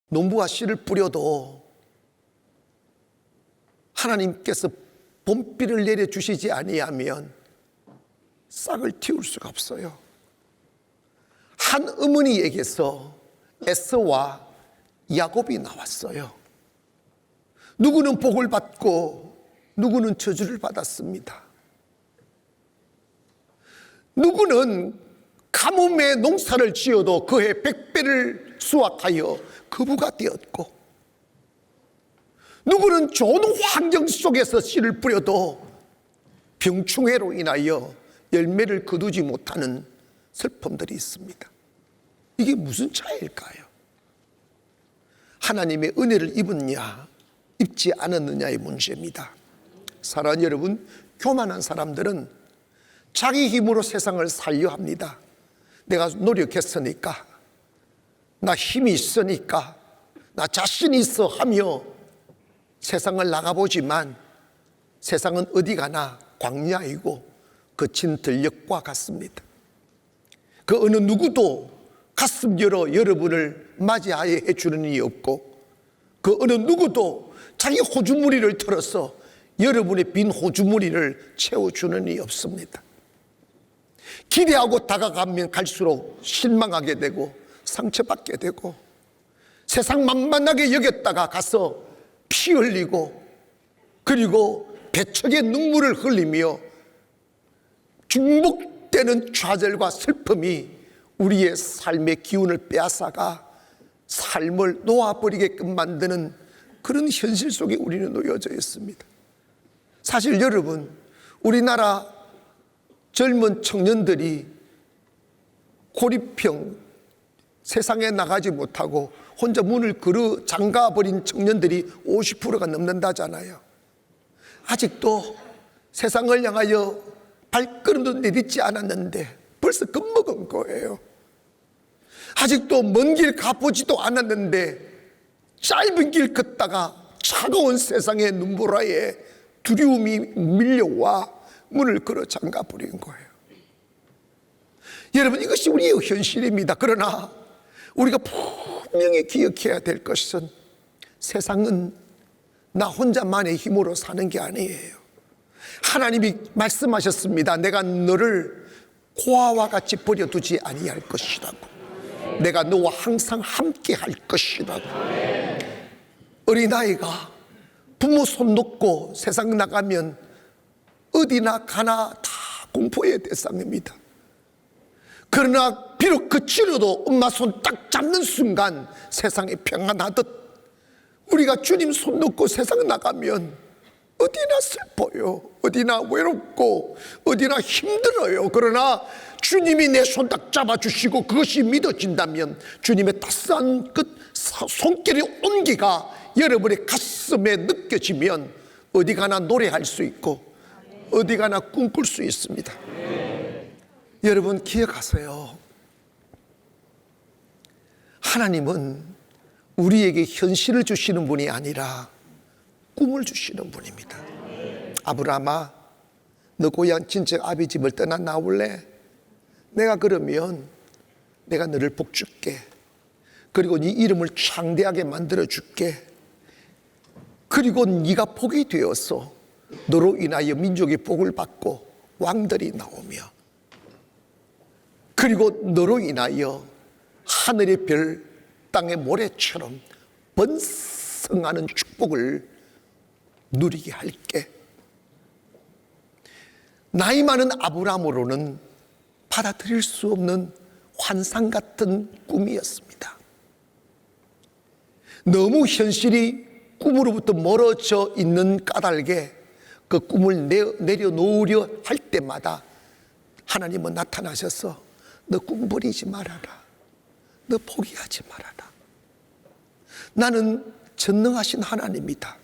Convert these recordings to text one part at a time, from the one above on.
농부가 씨를 뿌려도 하나님께서 봄비를 내려주시지 아니하면 싹을 틔울 수가 없어요. 한 어머니에게서 에서와 야곱이 나왔어요. 누구는 복을 받고 누구는 저주를 받았습니다. 누구는 가뭄에 농사를 지어도 그해 100배를 수확하여 거부가 되었고, 누구는 좋은 환경 속에서 씨를 뿌려도 병충해로 인하여 열매를 거두지 못하는 슬픔들이 있습니다. 이게 무슨 차이일까요? 하나님의 은혜를 입었냐 입지 않았느냐의 문제입니다. 사랑하는 여러분, 교만한 사람들은 자기 힘으로 세상을 살려 합니다. 내가 노력했으니까, 나 힘이 있으니까, 나 자신 있어 하며 세상을 나가보지만 세상은 어디 가나 광야이고 거친 들녘과 같습니다. 그 어느 누구도 가슴 열어 여러분을 맞이하여 해주는 이이 없고, 그 어느 누구도 자기 호주머니를 털어서 여러분의 빈 호주머니를 채워주는 이이 없습니다. 기대하고 다가가면 갈수록 실망하게 되고 상처받게 되고, 세상 만만하게 여겼다가 가서 피 흘리고, 그리고 배척의 눈물을 흘리며 중복되는 좌절과 슬픔이 우리의 삶의 기운을 빼앗아가 삶을 놓아버리게끔 만드는 그런 현실 속에 우리는 놓여져 있습니다. 사실 여러분, 우리나라 젊은 청년들이 고립형, 세상에 나가지 못하고 혼자 문을 걸어 잠가버린 청년들이 50%가 넘는다잖아요. 아직도 세상을 향하여 발걸음도 내딛지 않았는데 벌써 겁먹은 거예요. 아직도 먼 길 가보지도 않았는데 짧은 길 걷다가 차가운 세상의 눈보라에 두려움이 밀려와 문을 걸어 잠가버린 거예요. 여러분, 이것이 우리의 현실입니다. 그러나 우리가 분명히 기억해야 될 것은, 세상은 나 혼자만의 힘으로 사는 게 아니에요. 하나님이 말씀하셨습니다. 내가 너를 고아와 같이 버려두지 아니할 것이라고. 내가 너와 항상 함께 할 것이라고. 어린아이가 부모 손 놓고 세상 나가면 어디나 가나 다 공포의 대상입니다. 그러나 비록 그치로도 엄마 손 딱 잡는 순간 세상이 평안하듯, 우리가 주님 손 놓고 세상 나가면 어디나 슬퍼요, 어디나 외롭고 어디나 힘들어요. 그러나 주님이 내 손 딱 잡아주시고 그것이 믿어진다면 주님의 따스한 그 손길의 온기가 여러분의 가슴에 느껴지면 어디 가나 노래할 수 있고 어디 가나 꿈꿀 수 있습니다. 여러분, 기억하세요. 하나님은 우리에게 현실을 주시는 분이 아니라 꿈을 주시는 분입니다. 아브라함아, 너 고향 친척 아비 집을 떠나 나올래? 내가 그러면 내가 너를 복 줄게. 그리고 네 이름을 창대하게 만들어 줄게. 그리고 네가 복이 되어서 너로 인하여 민족이 복을 받고 왕들이 나오며, 그리고 너로 인하여 하늘의 별, 땅의 모래처럼 번성하는 축복을 누리게 할게. 나이 많은 아브라함으로는 받아들일 수 없는 환상 같은 꿈이었습니다. 너무 현실이 꿈으로부터 멀어져 있는 까닭에 그 꿈을 내려놓으려 할 때마다 하나님은 나타나셔서 너 꿈 버리지 말아라, 너 포기하지 말아라. 나는 전능하신 하나님이다.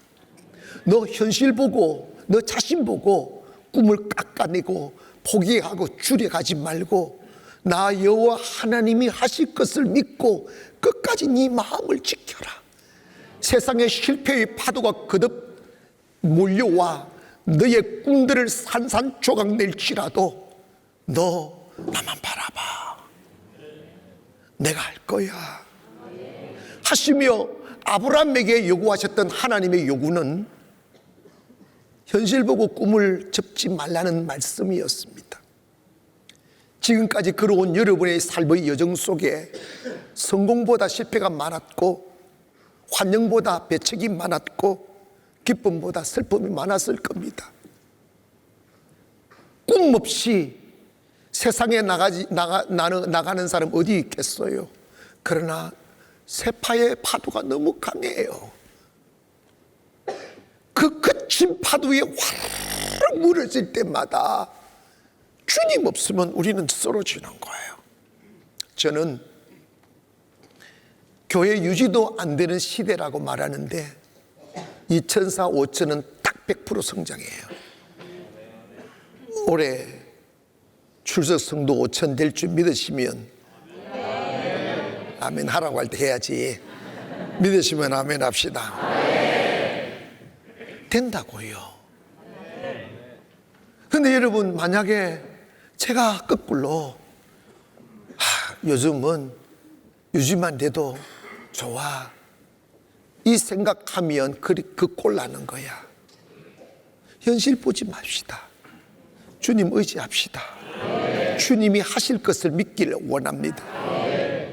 너 현실 보고 너 자신 보고 꿈을 깎아내고 포기하고 줄여가지 말고 나 여호와 하나님이 하실 것을 믿고 끝까지 네 마음을 지켜라. 세상의 실패의 파도가 거듭 몰려와 너의 꿈들을 산산조각 낼지라도 너 나만 바라봐. 내가 할 거야. 하시며 아브라함에게 요구하셨던 하나님의 요구는 현실 보고 꿈을 접지 말라는 말씀이었습니다. 지금까지 걸어온 여러분의 삶의 여정 속에 성공보다 실패가 많았고, 환영보다 배척이 많았고, 기쁨보다 슬픔이 많았을 겁니다. 꿈 없이 세상에 나가는 사람 어디 있겠어요? 그러나 세파의 파도가 너무 강해요. 그 거친 파도에 화르르 무너질 때마다 주님 없으면 우리는 쓰러지는 거예요. 저는 교회 유지도 안 되는 시대라고 말하는데 2004, 5천은 딱 100% 성장해요. 올해 출석 성도 5천 될 줄 믿으시면 아멘 하라고 할 때 해야지. 믿으시면 아멘 합시다. 된다고요. 근데 여러분, 만약에 제가 거꾸로 요즘은 유지만 돼도 좋아, 이 생각하면 그 꼴 나는 거야. 현실 보지 맙시다. 주님 의지합시다. 주님이 하실 것을 믿기를 원합니다.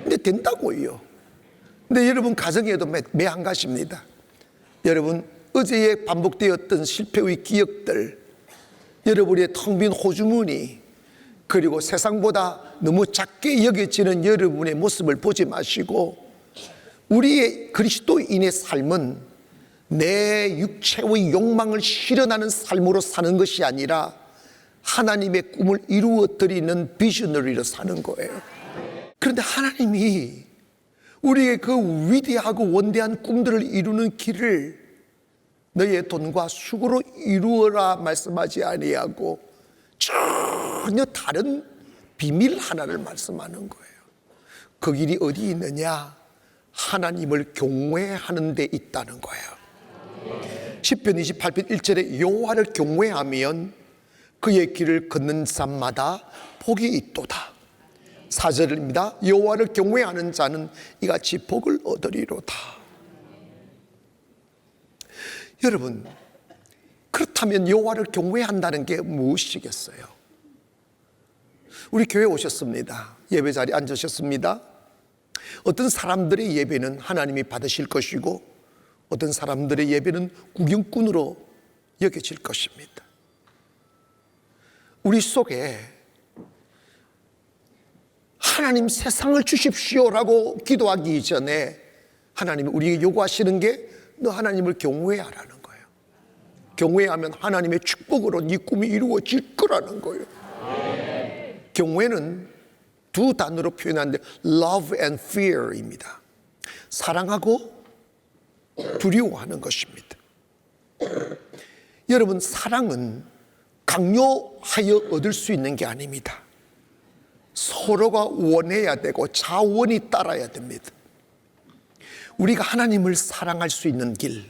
근데 된다고요. 근데 여러분 가정에도 매한 가지입니다. 여러분, 어제에 반복되었던 실패의 기억들, 여러분의 텅 빈 호주머니, 그리고 세상보다 너무 작게 여겨지는 여러분의 모습을 보지 마시고, 우리의 그리스도인의 삶은 내 육체의 욕망을 실현하는 삶으로 사는 것이 아니라 하나님의 꿈을 이루어드리는 비셔너리로 사는 거예요. 그런데 하나님이 우리의 그 위대하고 원대한 꿈들을 이루는 길을 너의 돈과 수고로 이루어라 말씀하지 아니하고 전혀 다른 비밀 하나를 말씀하는 거예요. 그 길이 어디 있느냐? 하나님을 경외하는 데 있다는 거예요. 시편 28편 1절에 여호와를 경외하면 그의 길을 걷는 사람마다 복이 있도다. 4절입니다. 여호와를 경외하는 자는 이같이 복을 얻으리로다. 여러분, 그렇다면 여호와를 경외한다는 게 무엇이겠어요? 우리 교회 오셨습니다. 예배 자리에 앉으셨습니다. 어떤 사람들의 예배는 하나님이 받으실 것이고 어떤 사람들의 예배는 구경꾼으로 여겨질 것입니다. 우리 속에 하나님 세상을 주십시오라고 기도하기 전에 하나님이 우리에게 요구하시는 게 너 하나님을 경외하라는 거예요. 경외하면 하나님의 축복으로 네 꿈이 이루어질 거라는 거예요. 경외는 두 단어로 표현하는데 love and fear입니다. 사랑하고 두려워하는 것입니다. 여러분, 사랑은 강요하여 얻을 수 있는 게 아닙니다. 서로가 원해야 되고 자원이 따라야 됩니다. 우리가 하나님을 사랑할 수 있는 길,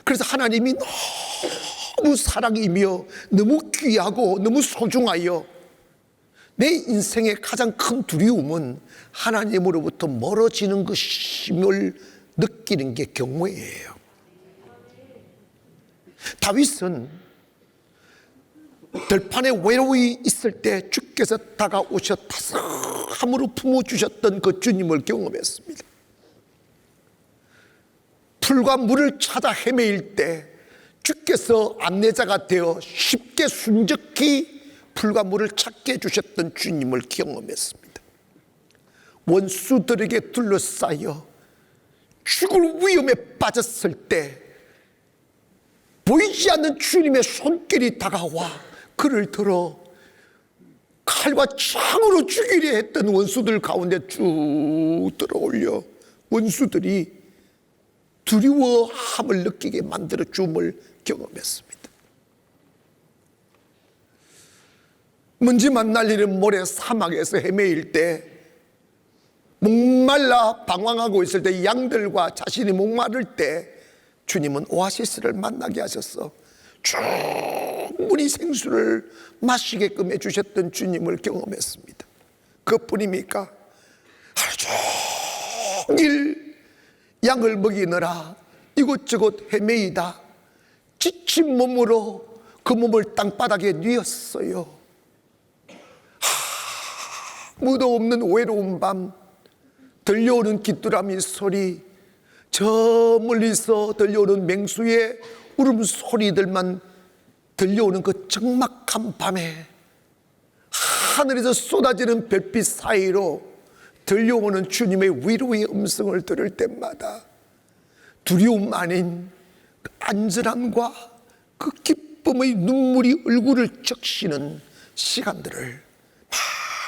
그래서 하나님이 너무 사랑이며 너무 귀하고 너무 소중하여 내 인생의 가장 큰 두려움은 하나님으로부터 멀어지는 것임을 느끼는 게 경외예요. 다윗은 들판에 외로이 있을 때 주께서 다가오셔 따스함으로 품어주셨던 그 주님을 경험했습니다. 풀과 물을 찾아 헤매일 때 주께서 안내자가 되어 쉽게 순적히 풀과 물을 찾게 해주셨던 주님을 경험했습니다. 원수들에게 둘러싸여 죽을 위험에 빠졌을 때 보이지 않는 주님의 손길이 다가와 그를 들어 칼과 창으로 죽이려 했던 원수들 가운데 쭉 들어올려 원수들이 두려워함을 느끼게 만들어 줌을 경험했습니다. 먼지만 날리는 모래 사막에서 헤매일 때, 목말라 방황하고 있을 때, 양들과 자신이 목마를 때 주님은 오아시스를 만나게 하셔서 충분히 생수를 마시게끔 해주셨던 주님을 경험했습니다. 그뿐입니까? 하루 종일 양을 먹이느라 이곳저곳 헤매이다 지친 몸으로 그 몸을 땅바닥에 뉘었어요. 아무도 없는 외로운 밤, 들려오는 귀뚜라미 소리, 저 멀리서 들려오는 맹수의 울음소리들만 들려오는 그 적막한 밤에 하늘에서 쏟아지는 별빛 사이로 들려오는 주님의 위로의 음성을 들을 때마다 두려움 아닌 그 안전함과 그 기쁨의 눈물이 얼굴을 적시는 시간들을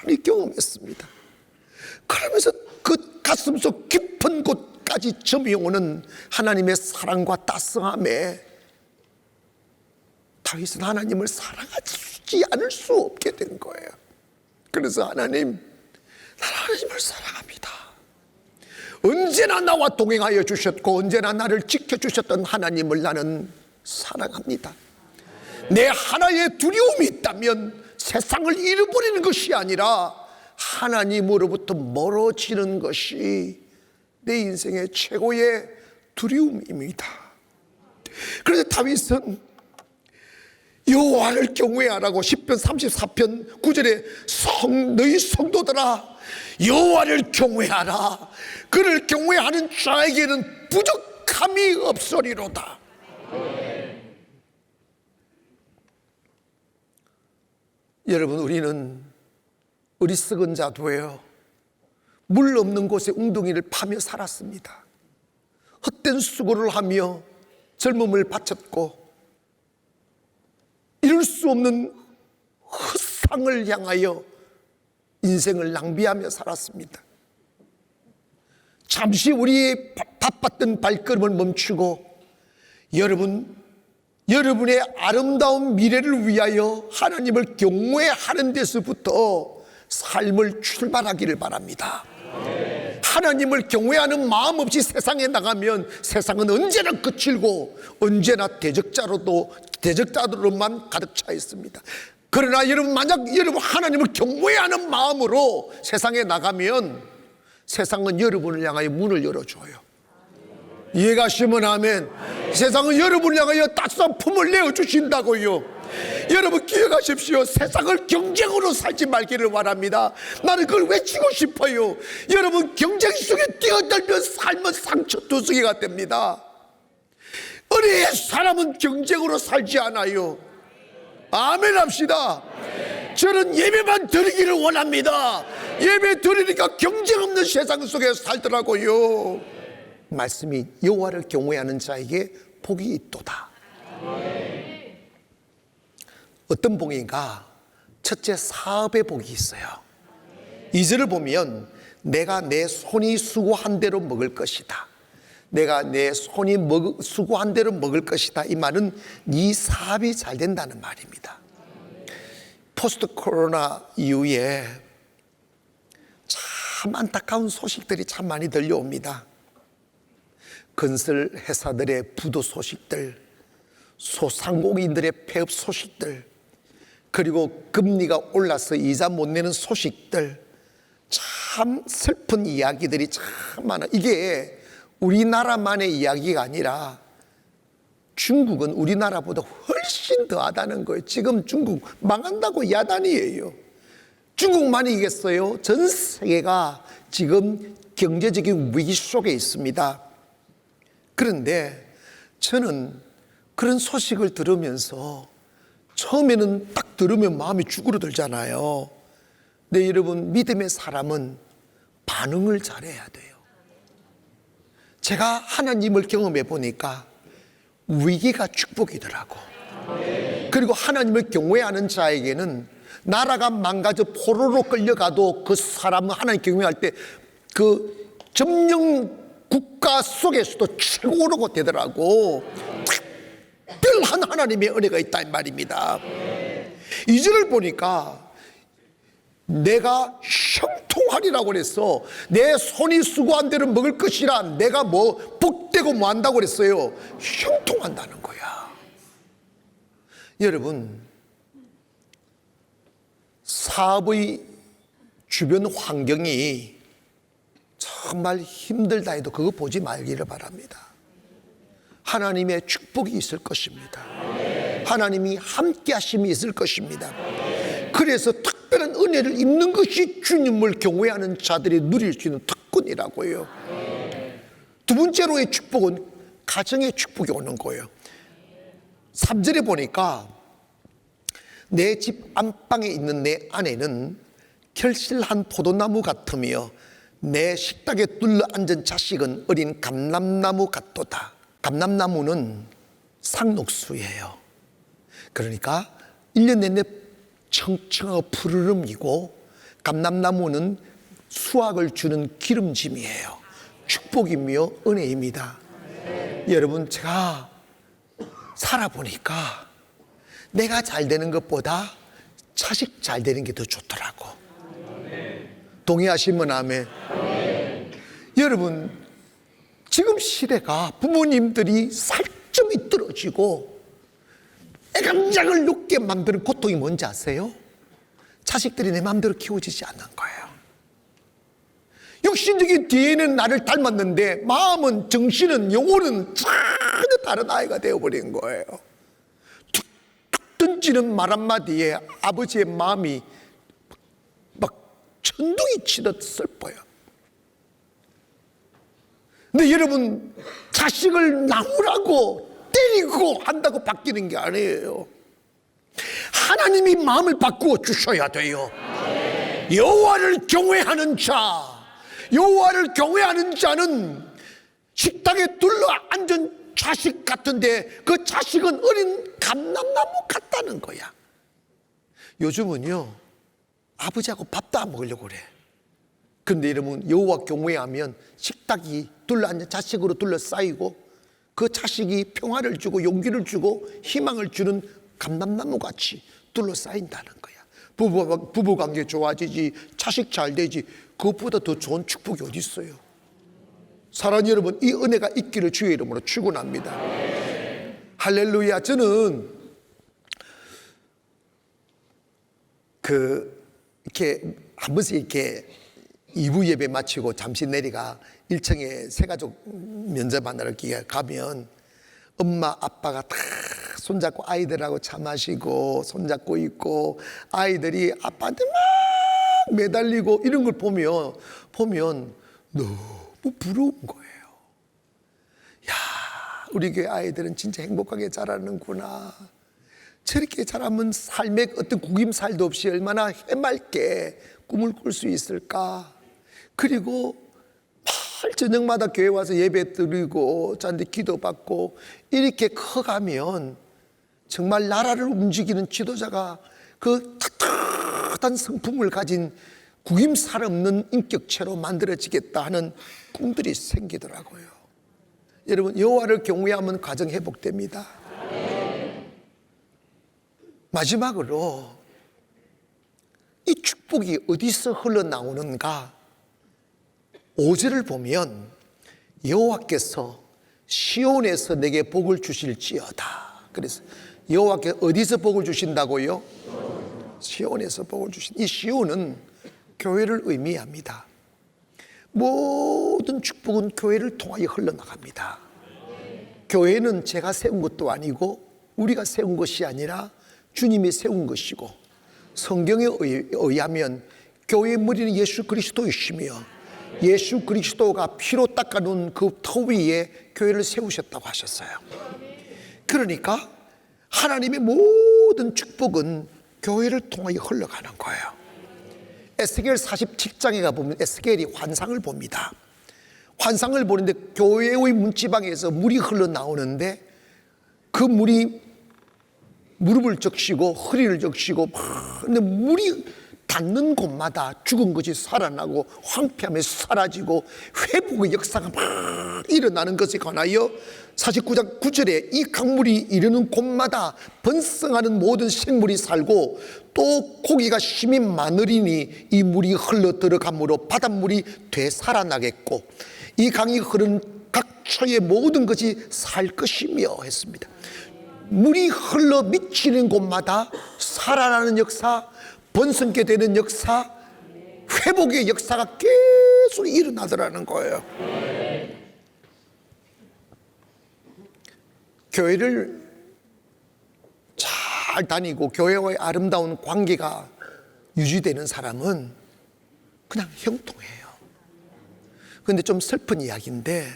많이 경험했습니다. 그러면서 그 가슴속 깊은 곳까지 점이오는 하나님의 사랑과 따스함에 다윗은 하나님을 사랑하지 않을 수 없게 된 거예요. 그래서 하나님, 나는 하나님을 사랑합니다. 언제나 나와 동행하여 주셨고 언제나 나를 지켜주셨던 하나님을 나는 사랑합니다. 내 하나의 두려움이 있다면 세상을 잃어버리는 것이 아니라 하나님으로부터 멀어지는 것이 내 인생의 최고의 두려움입니다. 그래서 다윗은 여호와를 경외하라고 시편 34편 9절에 너희 성도들아 여호와를 경외하라. 그를 경외하는 자에게는 부족함이 없으리로다. 여러분, 우리는 어리석은 자도예요. 물 없는 곳에 웅덩이를 파며 살았습니다. 헛된 수고를 하며 젊음을 바쳤고 이룰 수 없는 헛상을 향하여 인생을 낭비하며 살았습니다. 잠시 우리의 바빴던 발걸음을 멈추고 여러분의 아름다운 미래를 위하여 하나님을 경외하는 데서부터 삶을 출발하기를 바랍니다. 하나님을 경외하는 마음 없이 세상에 나가면 세상은 언제나 거칠고 언제나 대적자로만 가득 차 있습니다. 그러나 여러분, 만약 여러분 하나님을 경외하는 마음으로 세상에 나가면 세상은 여러분을 향하여 문을 열어줘요. 이해가시면 아멘. 세상은 여러분을 향하여 따뜻한 품을 내어주신다고요. 여러분 기억하십시오. 세상을 경쟁으로 살지 말기를 바랍니다. 나는 그걸 외치고 싶어요. 여러분, 경쟁 속에 뛰어들면 삶은 상처투성이가 됩니다. 은혜의 사람은 경쟁으로 살지 않아요. 아멘 합시다. 저는 예배만 드리기를 원합니다. 예배 드리니까 경쟁 없는 세상 속에 살더라고요. 말씀이 여호와를 경외하는 자에게 복이 있도다. 어떤 복인가? 첫째, 사업의 복이 있어요. 2절을 보면 내가 내 손이 수고한 대로 먹을 것이다. 내가 내 손이 수고한 대로 먹을 것이다. 이 말은 네 사업이 잘 된다는 말입니다. 포스트 코로나 이후에 참 안타까운 소식들이 참 많이 들려옵니다. 건설 회사들의 부도 소식들, 소상공인들의 폐업 소식들, 그리고 금리가 올라서 이자 못 내는 소식들, 참 슬픈 이야기들이 참 많아. 이게 우리나라만의 이야기가 아니라 중국은 우리나라보다 훨씬 더하다는 거예요. 지금 중국 망한다고 야단이에요. 중국만이겠어요? 전 세계가 지금 경제적인 위기 속에 있습니다. 그런데 저는 그런 소식을 들으면서 처음에는 딱 들으면 마음이 쭈그러들잖아요. 근데 여러분, 믿음의 사람은 반응을 잘해야 돼요. 제가 하나님을 경험해 보니까 위기가 축복이더라고. 그리고 하나님을 경외하는 자에게는 나라가 망가져 포로로 끌려가도 그 사람은 하나님 경외할 때 그 점령 국가 속에서도 최고로 되더라고. 특별한 하나님의 은혜가 있다 이 말입니다. 2절을 보니까 내가 형통하리라고 그랬어. 내 손이 수고한 대로 먹을 것이라. 내가 뭐 복되고 뭐 한다고 그랬어요. 형통한다는 거야. 여러분, 사업의 주변 환경이 정말 힘들다 해도 그거 보지 말기를 바랍니다. 하나님의 축복이 있을 것입니다. 하나님이 함께 하심이 있을 것입니다. 그래서 특별한 은혜를 입는 것이 주님을 경외하는 자들이 누릴 수 있는 특권이라고요. 두 번째로의 축복은 가정의 축복이 오는 거예요. 3절에 보니까 내 집 안방에 있는 내 아내는 결실한 포도나무 같으며 내 식탁에 둘러 앉은 자식은 어린 감람나무 같도다. 감람나무는 상록수예요. 그러니까 1년 내내 청청하고 푸르름이고, 감람나무는 수확을 주는 기름짐이에요. 축복이며 은혜입니다. 여러분, 제가 살아보니까 내가 잘 되는 것보다 자식 잘 되는 게 더 좋더라고. 동의하시면 아멘. 여러분, 지금 시대가 부모님들이 살점이 떨어지고 애감장을 높게 만드는 고통이 뭔지 아세요? 자식들이 내 마음대로 키워지지 않는 거예요. 육신적인 뒤에는 나를 닮았는데 마음은, 정신은, 영혼은 전혀 다른 아이가 되어버린 거예요. 툭툭 던지는 말 한마디에 아버지의 마음이 막 천둥이 치듯 슬퍼요. 근데 여러분, 자식을 나무라고 때리고 한다고 바뀌는 게 아니에요. 하나님이 마음을 바꾸어 주셔야 돼요. 여호와를 경외하는 자, 여호와를 경외하는 자는 식탁에 둘러 앉은 자식 같은데 그 자식은 어린 감람나무 같다는 거야. 요즘은요, 아버지하고 밥도 안 먹으려고 그래. 그런데 여러분, 여호와 경외하면 식탁이 둘러앉은 자식으로 둘러싸이고 그 자식이 평화를 주고 용기를 주고 희망을 주는 감람나무같이 둘러싸인다는 거야. 부부관계 좋아지지, 자식 잘 되지, 그것보다 더 좋은 축복이 어디 있어요? 사랑하는 여러분, 이 은혜가 있기를 주의 이름으로 축원합니다. 할렐루야. 저는 이렇게 한 번씩 이렇게 2부 예배 마치고 잠시 내리가 1층에 새가족 면접하느라 가면 엄마 아빠가 다 손잡고 아이들하고 차 마시고 손잡고 있고 아이들이 아빠한테 막 매달리고 이런 걸 보면 너무 부러운 거예요. 야, 우리 교회 아이들은 진짜 행복하게 자라는구나. 저렇게 자라면 삶의 어떤 구김살도 없이 얼마나 해맑게 꿈을 꿀 수 있을까. 그리고 매일 저녁마다 교회 와서 예배 드리고 저한테 기도받고 이렇게 커가면 정말 나라를 움직이는 지도자가 그 탁탁한 성품을 가진 구김살 없는 인격체로 만들어지겠다 하는 꿈들이 생기더라고요. 여러분, 여호와를 경외하면 가정 회복됩니다. 마지막으로 이 축복이 어디서 흘러나오는가? 5절을 보면 여호와께서 시온에서 내게 복을 주실지어다. 그래서 여호와께 어디서 복을 주신다고요? 시온에서 복을 주신. 이 시온은 교회를 의미합니다. 모든 축복은 교회를 통하여 흘러나갑니다. 교회는 제가 세운 것도 아니고 우리가 세운 것이 아니라 주님이 세운 것이고, 성경에 의하면 교회의 머리는 예수 그리스도이시며 예수 그리스도가 피로 닦아놓은 그 터 위에 교회를 세우셨다고 하셨어요. 그러니까 하나님의 모든 축복은 교회를 통하여 흘러가는 거예요. 에스겔 47장에 가보면 에스겔이 환상을 봅니다. 환상을 보는데 교회의 문지방에서 물이 흘러나오는데 그 물이 무릎을 적시고 허리를 적시고 근데 물이 닿는 곳마다 죽은 것이 살아나고 황폐함이 사라지고 회복의 역사가 막 일어나는 것에 관하여 49장 9절에 이 강물이 이르는 곳마다 번성하는 모든 생물이 살고 또 고기가 심히 많으리니 이 물이 흘러 들어감으로 바닷물이 되살아나겠고 이 강이 흐르는 각처의 모든 것이 살 것이며 했습니다. 물이 흘러 미치는 곳마다 살아나는 역사, 번성게 되는 역사, 회복의 역사가 속에 일어나더라는 거예요. 교회를 잘 다니고 교회와의 아름다운 관계가 유지되는 사람은 그냥 형통해요. 그런데 좀 슬픈 이야기인데,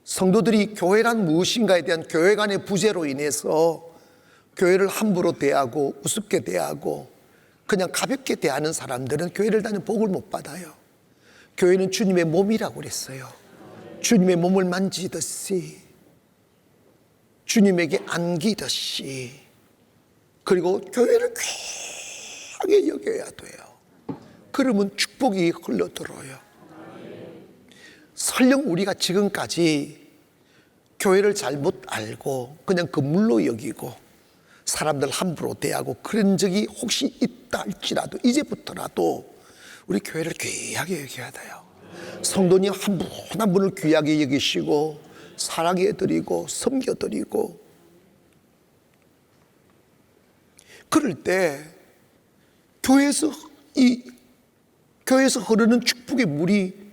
성도들이 교회란 무엇인가에 대한 교회 간의 부재로 인해서 교회를 함부로 대하고 우습게 대하고 그냥 가볍게 대하는 사람들은 교회를 다니는 복을 못 받아요. 교회는 주님의 몸이라고 그랬어요. 주님의 몸을 만지듯이, 주님에게 안기듯이, 그리고 교회를 귀하게 여겨야 돼요. 그러면 축복이 흘러들어요. 설령 우리가 지금까지 교회를 잘못 알고 그냥 건물로 여기고 사람들 함부로 대하고 그런 적이 혹시 있다 할지라도 이제부터라도 우리 교회를 귀하게 여겨야 돼요. 성도님 한 분 한 분을 귀하게 여기시고 사랑해드리고 섬겨드리고, 그럴 때 교회에서 흐르는 축복의 물이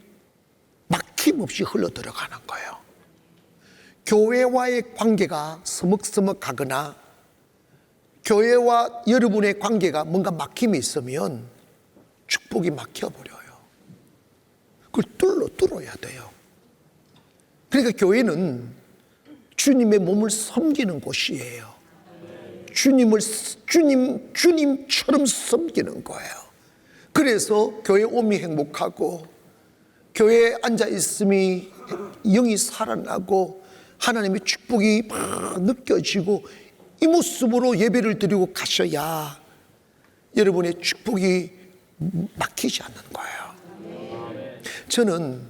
막힘없이 흘러 들어가는 거예요. 교회와의 관계가 서먹서먹하거나 교회와 여러분의 관계가 뭔가 막힘이 있으면 축복이 막혀버려요. 그걸 뚫어야 돼요. 그러니까 교회는 주님의 몸을 섬기는 곳이에요. 주님처럼 섬기는 거예요. 그래서 교회 오면 행복하고, 교회에 앉아 있음이 영이 살아나고 하나님의 축복이 막 느껴지고, 이 모습으로 예배를 드리고 가셔야 여러분의 축복이 막히지 않는 거예요. 저는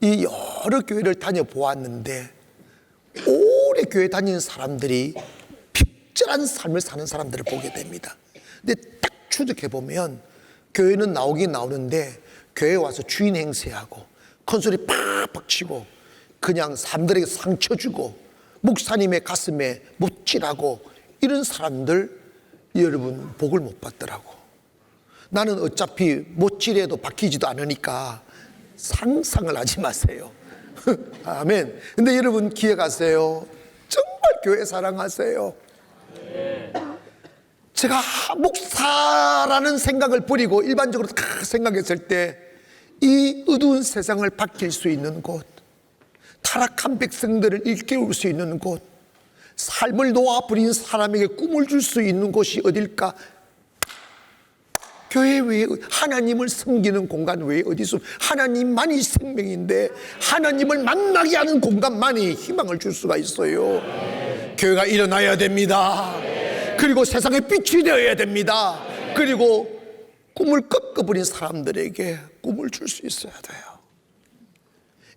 이 여러 교회를 다녀보았는데 오래 교회 다니는 사람들이 핍절한 삶을 사는 사람들을 보게 됩니다. 근데 딱 추적해보면 교회는 나오긴 나오는데 교회에 와서 주인 행세하고 큰소리 팍팍 치고 그냥 사람들에게 상처 주고 목사님의 가슴에 못질하고 이런 사람들, 여러분 복을 못 받더라고. 나는 어차피 못질해도 바뀌지도 않으니까 상상을 하지 마세요. 아멘. 근데 여러분 기억하세요. 정말 교회 사랑하세요. 제가 목사라는 생각을 버리고 일반적으로 생각했을 때 이 어두운 세상을 바뀔 수 있는 곳, 타락한 백성들을 일깨울 수 있는 곳, 삶을 놓아버린 사람에게 꿈을 줄 수 있는 곳이 어딜까? 교회 외에, 하나님을 섬기는 공간 외에 어디 있어? 하나님만이 생명인데 하나님을 만나게 하는 공간만이 희망을 줄 수가 있어요. 교회가 일어나야 됩니다. 그리고 세상에 빛이 되어야 됩니다. 그리고 꿈을 꺾어버린 사람들에게 꿈을 줄 수 있어야 돼요.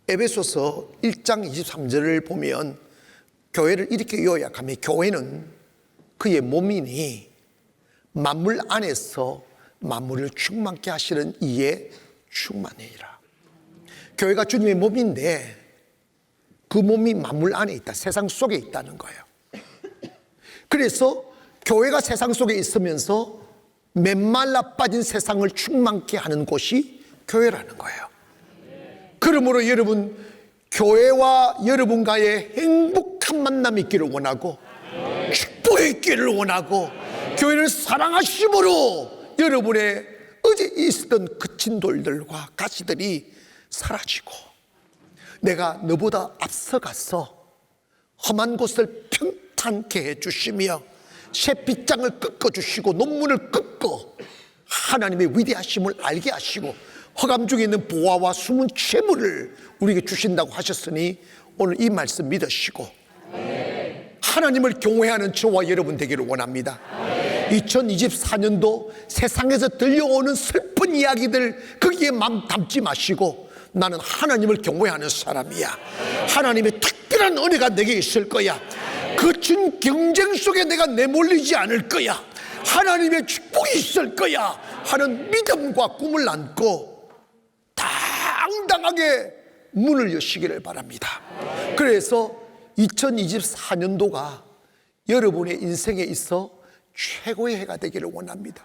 에베소서 1장 23절을 보면 교회를 이렇게 요약하면, 교회는 그의 몸이니 만물 안에서 만물을 충만케 하시는 이에 충만이라. 교회가 주님의 몸인데 그 몸이 만물 안에 있다, 세상 속에 있다는 거예요. 그래서 교회가 세상 속에 있으면서 메말라 빠진 세상을 충만케 하는 곳이 교회라는 거예요. 그러므로 여러분, 교회와 여러분과의 행복한 만남이 있기를 원하고 축복이 있기를 원하고, 교회를 사랑하심으로 여러분의 어제 있었던 그친 돌들과 가시들이 사라지고, 내가 너보다 앞서가서 험한 곳을 평탄케 해주시며 셋빗장을 꺾어주시고 논문을 꺾어 하나님의 위대하심을 알게 하시고 허감 중에 있는 보화와 숨은 재물을 우리에게 주신다고 하셨으니, 오늘 이 말씀 믿으시고 하나님을 경외하는 저와 여러분 되기를 원합니다. 2024년도 세상에서 들려오는 슬픈 이야기들 거기에 마음 담지 마시고, 나는 하나님을 경외하는 사람이야, 하나님의 특별한 은혜가 내게 있을 거야, 거친 경쟁 속에 내가 내몰리지 않을 거야, 하나님의 축복이 있을 거야 하는 믿음과 꿈을 안고 당당하게 문을 여시기를 바랍니다. 그래서 2024년도가 여러분의 인생에 있어 최고의 해가 되기를 원합니다.